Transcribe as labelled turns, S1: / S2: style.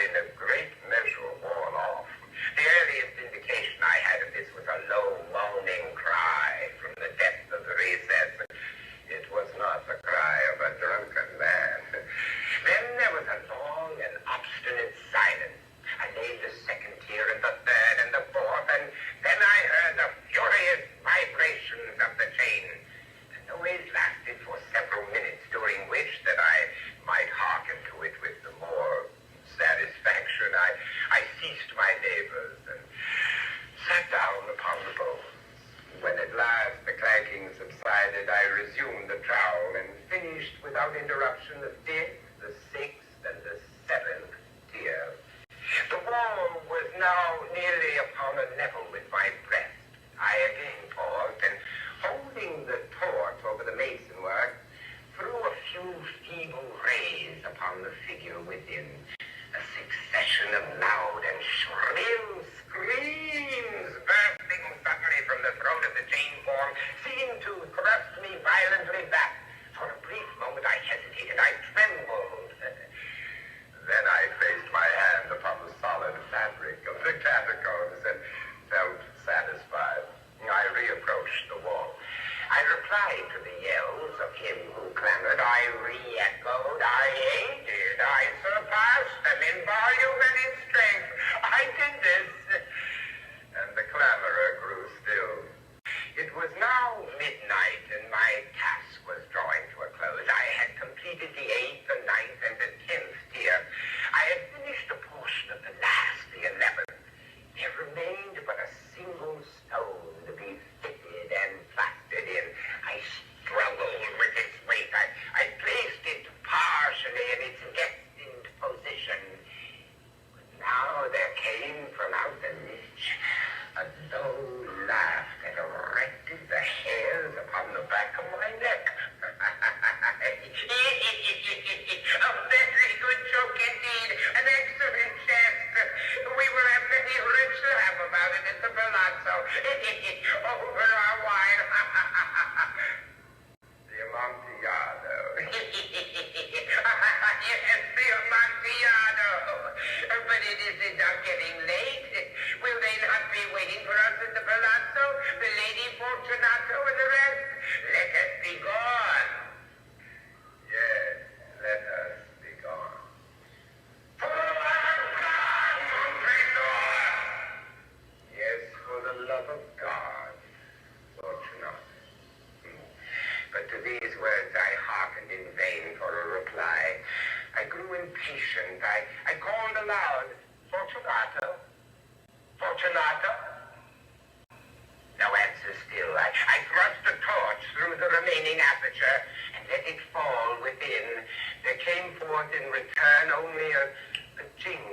S1: in a great measure worn off. The earliest indication I had of this was a low moaning cry from the depth of the recess, but it was not the cry of a drunken man. Then there was a long and obstinate silence. I named the second tier and the third and the fourth, and then I heard the furious vibrations of the chain. The noise lasted for several minutes, during which that I might hearken to it with the more satisfaction. I ceased my labors and sat down upon the bones. When at last the clanking subsided, I resumed the trowel and finished without interruption the fifth, the sixth, and the seventh tier. The wall was now nearly upon a level with my breast. I again paused, and holding the torch over the masonwork, threw a few feeble rays upon the figure within. A succession of loud and shrill screams bursting suddenly from the throat of the chain form seemed to thrust me violently back. For a brief moment I hesitated, I trembled. Then I placed my hand upon the solid fabric of the catacombs and felt satisfied. I reapproached the wall. I replied to the yells of him who clamored. I re-echoed. I aided. I surpassed them in volume and in strength. I did this. And the clamorer grew still. It was now midnight, and my task was drawing to a close. I had completed the 8th, the 9th, and the 10th tier. I had finished a portion of the last, the 11th. There remained but a single stone to be fitted and plastered in. I struggled with its weight. I placed it partially in its destined position. But now there came from out the niche a low laugh that erected the hairs upon the back of my neck. A very good joke indeed. An excellent jest. We will have many rich laugh about it at the palazzo. Over our wine. The Amontillado. Yes, the Amontillado. But it is now getting late. Will they not be waiting for us at the palazzo? The Lady Fortunato and the rest? Let us be gone. Yes, let us be gone. For the love of God, Montresor! Yes, for the love of God, Fortunato. But to these words I hearkened in vain for a reply. I grew impatient. I called aloud, Fortunato? Fortunato? No answer still. I thrust the torch through the remaining aperture and let it fall within. There came forth in return only a jingle